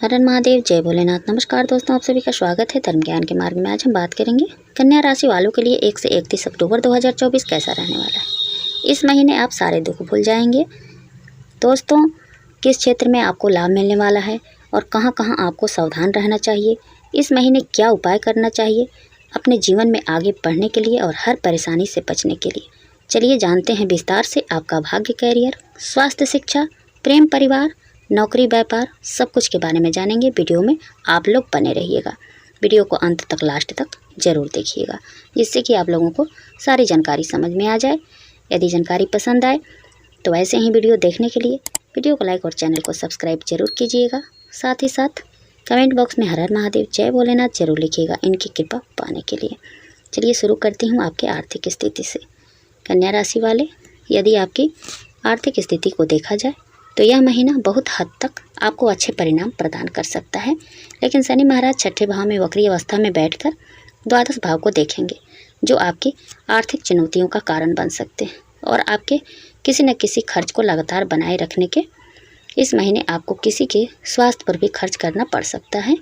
हर हर महादेव, जय भोलेनाथ। नमस्कार दोस्तों, आप सभी का स्वागत है धर्म ज्ञान के मार्ग में। आज हम बात करेंगे कन्या राशि वालों के लिए 1 से 31 अक्टूबर 2024 कैसा रहने वाला है। इस महीने आप सारे दुख भूल जाएंगे। दोस्तों, किस क्षेत्र में आपको लाभ मिलने वाला है और कहां कहां आपको सावधान रहना चाहिए, इस महीने क्या उपाय करना चाहिए अपने जीवन में आगे बढ़ने के लिए और हर परेशानी से बचने के लिए, चलिए जानते हैं विस्तार से। आपका भाग्य, कैरियर, स्वास्थ्य, शिक्षा, प्रेम, परिवार, नौकरी, व्यापार, सब कुछ के बारे में जानेंगे। वीडियो में आप लोग बने रहिएगा। वीडियो को अंत तक, लास्ट तक जरूर देखिएगा, जिससे कि आप लोगों को सारी जानकारी समझ में आ जाए। यदि जानकारी पसंद आए तो ऐसे ही वीडियो देखने के लिए वीडियो को लाइक और चैनल को सब्सक्राइब जरूर कीजिएगा। साथ ही साथ कमेंट बॉक्स में हर हर महादेव, जय भोलेनाथ जरूर लिखिएगा इनकी कृपा पाने के लिए। चलिए शुरू करती हूँ आपके आर्थिक स्थिति से। कन्या राशि वाले, यदि आपकी आर्थिक स्थिति को देखा जाए तो यह महीना बहुत हद तक आपको अच्छे परिणाम प्रदान कर सकता है, लेकिन शनि महाराज छठे भाव में वक्री अवस्था में बैठकर द्वादश भाव को देखेंगे, जो आपकी आर्थिक चुनौतियों का कारण बन सकते हैं और आपके किसी न किसी खर्च को लगातार बनाए रखने के इस महीने आपको किसी के स्वास्थ्य पर भी खर्च करना पड़ सकता है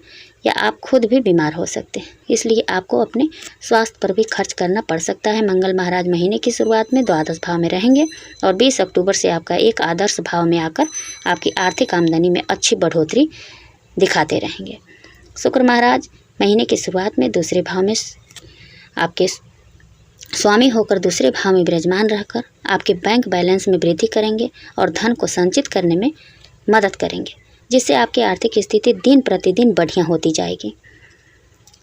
या आप खुद भी बीमार हो सकते हैं, इसलिए आपको अपने स्वास्थ्य पर भी खर्च करना पड़ सकता है। मंगल महाराज महीने की शुरुआत में द्वादश भाव में रहेंगे और 20 अक्टूबर से आपका एक आदर्श भाव में आकर आपकी आर्थिक आमदनी में अच्छी बढ़ोतरी दिखाते रहेंगे। शुक्र महाराज महीने की शुरुआत में दूसरे भाव में आपके स्वामी होकर दूसरे भाव में विराजमान रहकर आपके बैंक बैलेंस में वृद्धि करेंगे और धन को संचित करने में मदद करेंगे, जिससे आपकी आर्थिक स्थिति दिन प्रतिदिन बढ़िया होती जाएगी।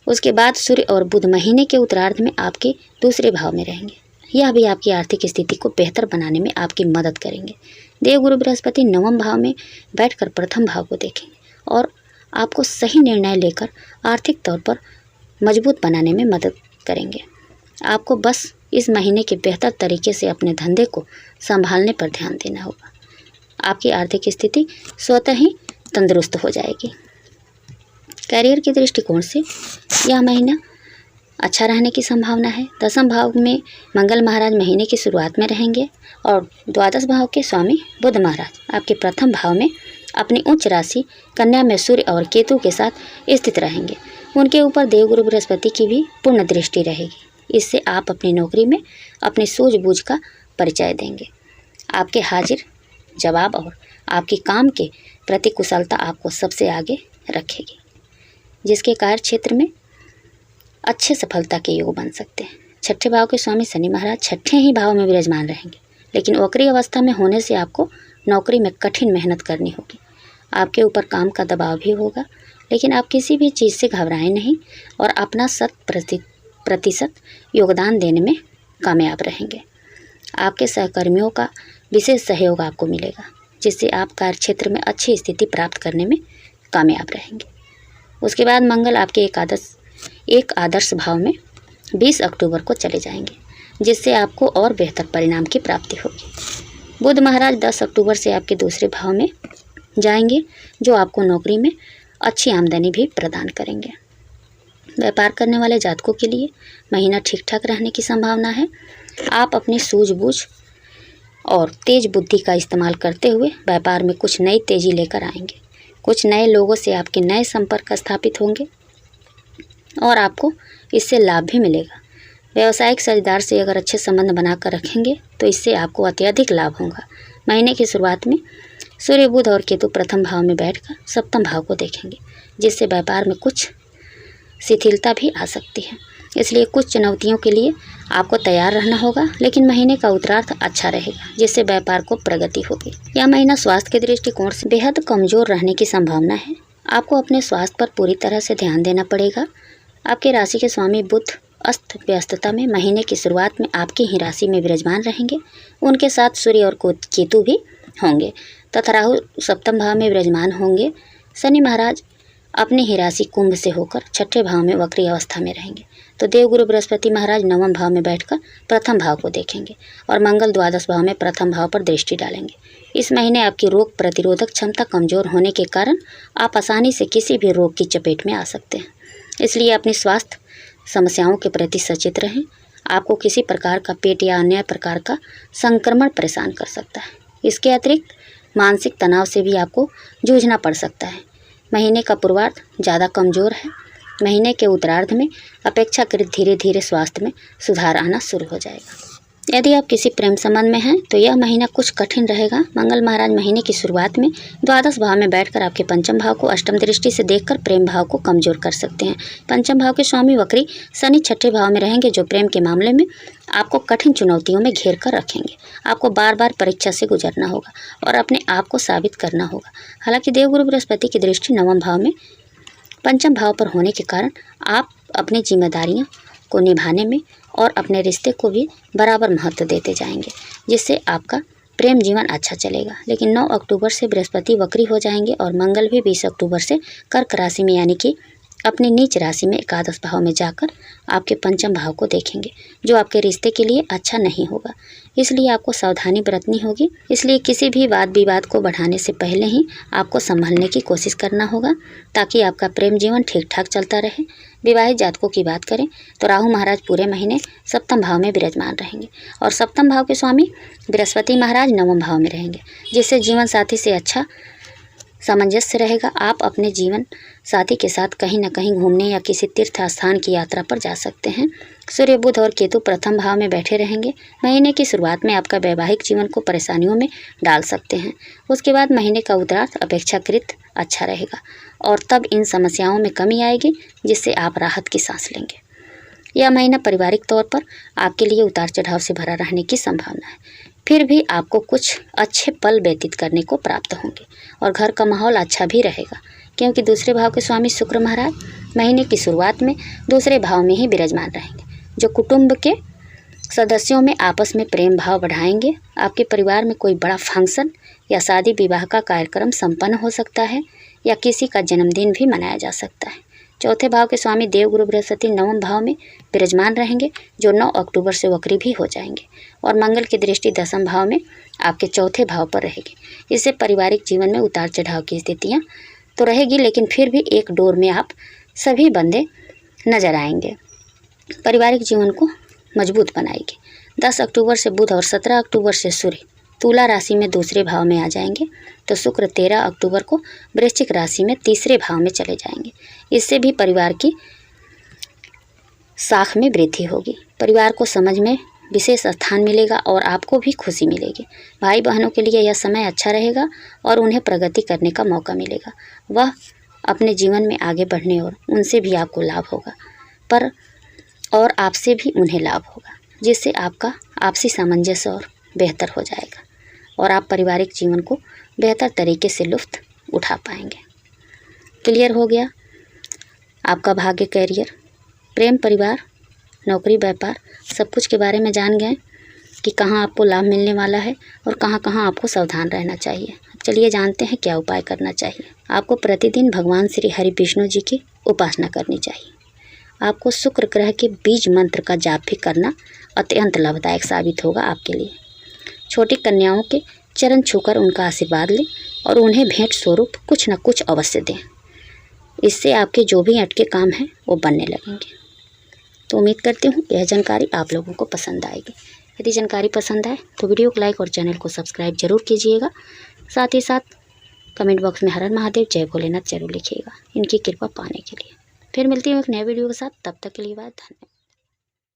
उसके बाद सूर्य और बुध महीने के उत्तरार्ध में आपके दूसरे भाव में रहेंगे। यह भी आपकी आर्थिक स्थिति को बेहतर बनाने में आपकी मदद करेंगे। देवगुरु बृहस्पति नवम भाव में बैठकर प्रथम भाव को देखेंगे और आपको सही निर्णय लेकर आर्थिक तौर पर मजबूत बनाने में मदद करेंगे। आपको बस इस महीने के बेहतर तरीके से अपने धंधे को संभालने पर ध्यान देना होगा। आपकी आर्थिक स्थिति स्वतः ही तंदुरुस्त हो जाएगी। करियर के दृष्टिकोण से यह महीना अच्छा रहने की संभावना है। दसम भाव में मंगल महाराज महीने की शुरुआत में रहेंगे और द्वादश भाव के स्वामी बुध महाराज आपके प्रथम भाव में अपनी उच्च राशि कन्या में सूर्य और केतु के साथ स्थित रहेंगे। उनके ऊपर देवगुरु बृहस्पति की भी पूर्ण दृष्टि रहेगी। इससे आप अपनी नौकरी में अपनी सूझबूझ का परिचय देंगे। आपके हाजिर जवाब और आपकी काम के प्रति कुशलता आपको सबसे आगे रखेगी, जिसके कार्य क्षेत्र में अच्छे सफलता के योग बन सकते हैं। छठे भाव के स्वामी शनि महाराज छठे ही भाव में विराजमान रहेंगे, लेकिन वक्री अवस्था में होने से आपको नौकरी में कठिन मेहनत करनी होगी। आपके ऊपर काम का दबाव भी होगा, लेकिन आप किसी भी चीज़ से घबराएं नहीं और अपना 100% योगदान देने में कामयाब रहेंगे। आपके सहकर्मियों का विशेष सहयोग आपको मिलेगा, जिससे आप कार्यक्षेत्र में अच्छी स्थिति प्राप्त करने में कामयाब रहेंगे। उसके बाद मंगल आपके एक आदर्श भाव में 20 अक्टूबर को चले जाएंगे, जिससे आपको और बेहतर परिणाम की प्राप्ति होगी। बुध महाराज 10 अक्टूबर से आपके दूसरे भाव में जाएंगे, जो आपको नौकरी में अच्छी आमदनी भी प्रदान करेंगे। व्यापार करने वाले जातकों के लिए महीना ठीक ठाक रहने की संभावना है। आप अपनी सूझबूझ और तेज बुद्धि का इस्तेमाल करते हुए व्यापार में कुछ नई तेजी लेकर आएंगे। कुछ नए लोगों से आपके नए संपर्क स्थापित होंगे और आपको इससे लाभ भी मिलेगा। व्यावसायिक साझेदार से अगर अच्छे संबंध बनाकर रखेंगे तो इससे आपको अत्यधिक लाभ होगा। महीने की शुरुआत में सूर्य, बुध और केतु प्रथम भाव में बैठकर सप्तम भाव को देखेंगे, जिससे व्यापार में कुछ शिथिलता भी आ सकती है। इसलिए कुछ चुनौतियों के लिए आपको तैयार रहना होगा, लेकिन महीने का उत्तरार्ध अच्छा रहेगा, जिससे व्यापार को प्रगति होगी। यह महीना स्वास्थ्य के दृष्टिकोण से बेहद कमजोर रहने की संभावना है। आपको अपने स्वास्थ्य पर पूरी तरह से ध्यान देना पड़ेगा। आपके राशि के स्वामी बुध अस्त व्यस्तता में महीने की शुरुआत में आपकी ही राशि में विराजमान रहेंगे। उनके साथ सूर्य और केतु भी होंगे तथा राहु सप्तम भाव में विराजमान होंगे। शनि महाराज अपनी ही राशि कुंभ से होकर छठे भाव में वक्री अवस्था में रहेंगे, तो देवगुरु बृहस्पति महाराज नवम भाव में बैठकर प्रथम भाव को देखेंगे और मंगल द्वादश भाव में प्रथम भाव पर दृष्टि डालेंगे। इस महीने आपकी रोग प्रतिरोधक क्षमता कमजोर होने के कारण आप आसानी से किसी भी रोग की चपेट में आ सकते हैं। इसलिए अपनी स्वास्थ्य समस्याओं के प्रति सचेत रहें। आपको किसी प्रकार का पेट या अन्य प्रकार का संक्रमण परेशान कर सकता है। इसके अतिरिक्त मानसिक तनाव से भी आपको जूझना पड़ सकता है, महीने का पूर्वार्ध ज़्यादा कमज़ोर है। महीने के उत्तरार्ध में अपेक्षाकृत धीरे धीरे स्वास्थ्य में सुधार आना शुरू हो जाएगा। यदि आप किसी प्रेम संबंध में हैं तो यह महीना कुछ कठिन रहेगा। मंगल महाराज महीने की शुरुआत में द्वादश भाव में बैठकर आपके पंचम भाव को अष्टम दृष्टि से देखकर प्रेम भाव को कमजोर कर सकते हैं। पंचम भाव के स्वामी वक्री शनि छठे भाव में रहेंगे, जो प्रेम के मामले में आपको कठिन चुनौतियों में घेर कर रखेंगे। आपको बार बार परीक्षा से गुजरना होगा और अपने आप को साबित करना होगा। हालांकि देवगुरु बृहस्पति की दृष्टि नवम भाव में पंचम भाव पर होने के कारण आप अपनी जिम्मेदारियां को निभाने में और अपने रिश्ते को भी बराबर महत्व देते जाएंगे, जिससे आपका प्रेम जीवन अच्छा चलेगा। लेकिन 9 अक्टूबर से बृहस्पति वक्री हो जाएंगे और मंगल भी 20 अक्टूबर से कर्क राशि में यानी कि अपनी नीच राशि में एकादश भाव में जाकर आपके पंचम भाव को देखेंगे, जो आपके रिश्ते के लिए अच्छा नहीं होगा। इसलिए आपको सावधानी बरतनी होगी। इसलिए किसी भी वाद विवाद को बढ़ाने से पहले ही आपको संभलने की कोशिश करना होगा, ताकि आपका प्रेम जीवन ठीक ठाक चलता रहे। विवाहित जातकों की बात करें तो राहु महाराज पूरे महीने सप्तम भाव में विराजमान रहेंगे और सप्तम भाव के स्वामी बृहस्पति महाराज नवम भाव में रहेंगे, जिससे जीवन साथी से अच्छा सामंजस्य रहेगा। आप अपने जीवन साथी के साथ कहीं न कहीं घूमने या किसी तीर्थ स्थान की यात्रा पर जा सकते हैं। सूर्य, बुध और केतु प्रथम भाव में बैठे रहेंगे। महीने की शुरुआत में आपका वैवाहिक जीवन को परेशानियों में डाल सकते हैं। उसके बाद महीने का उत्तरार्ध अपेक्षाकृत अच्छा रहेगा और तब इन समस्याओं में कमी आएगी, जिससे आप राहत की सांस लेंगे। यह महीना पारिवारिक तौर पर आपके लिए उतार चढ़ाव से भरा रहने की संभावना है। फिर भी आपको कुछ अच्छे पल व्यतीत करने को प्राप्त होंगे और घर का माहौल अच्छा भी रहेगा, क्योंकि दूसरे भाव के स्वामी शुक्र महाराज महीने की शुरुआत में दूसरे भाव में ही विराजमान रहेंगे, जो कुटुंब के सदस्यों में आपस में प्रेम भाव बढ़ाएंगे। आपके परिवार में कोई बड़ा फंक्शन या शादी विवाह का कार्यक्रम संपन्न हो सकता है या किसी का जन्मदिन भी मनाया जा सकता है। चौथे भाव के स्वामी देवगुरु बृहस्पति नवम भाव में विराजमान रहेंगे, जो 9 अक्टूबर से वक्री भी हो जाएंगे और मंगल की दृष्टि दसम भाव में आपके चौथे भाव पर रहेगी। इससे पारिवारिक जीवन में उतार चढ़ाव की स्थितियां तो रहेगी, लेकिन फिर भी एक डोर में आप सभी बंधे नजर आएंगे। पारिवारिक जीवन को मजबूत बनाएगी। 10 अक्टूबर से बुध और 17 अक्टूबर से सूर्य तुला राशि में दूसरे भाव में आ जाएंगे, तो शुक्र 13 अक्टूबर को वृश्चिक राशि में तीसरे भाव में चले जाएंगे। इससे भी परिवार की साख में वृद्धि होगी। परिवार को समझ में विशेष स्थान मिलेगा और आपको भी खुशी मिलेगी। भाई बहनों के लिए यह समय अच्छा रहेगा और उन्हें प्रगति करने का मौका मिलेगा। वह अपने जीवन में आगे बढ़ने और उनसे भी आपको लाभ होगा और आपसे भी उन्हें लाभ होगा, जिससे आपका आपसी सामंजस्य और बेहतर हो जाएगा और आप पारिवारिक जीवन को बेहतर तरीके से लुत्फ उठा पाएंगे। क्लियर हो गया आपका भाग्य, कैरियर, प्रेम, परिवार, नौकरी, व्यापार, सब कुछ के बारे में जान गए कि कहाँ आपको लाभ मिलने वाला है और कहाँ कहाँ आपको सावधान रहना चाहिए। चलिए जानते हैं क्या उपाय करना चाहिए। आपको प्रतिदिन भगवान श्री हरि विष्णु जी की उपासना करनी चाहिए। आपको शुक्र ग्रह के बीज मंत्र का जाप भी करना अत्यंत लाभदायक साबित होगा आपके लिए। छोटी कन्याओं के चरण छूकर उनका आशीर्वाद लें और उन्हें भेंट स्वरूप कुछ न कुछ अवश्य दें। इससे आपके जो भी अटके काम हैं वो बनने लगेंगे। तो उम्मीद करती हूँ यह जानकारी आप लोगों को पसंद आएगी। यदि जानकारी पसंद आए तो वीडियो को लाइक और चैनल को सब्सक्राइब जरूर कीजिएगा। साथ ही साथ कमेंट बॉक्स में हर हर महादेव, जय भोलेनाथ जरूर लिखिएगा इनकी कृपा पाने के लिए। फिर मिलती हूँ एक नए वीडियो के साथ। तब तक के लिए बाय, धन्यवाद।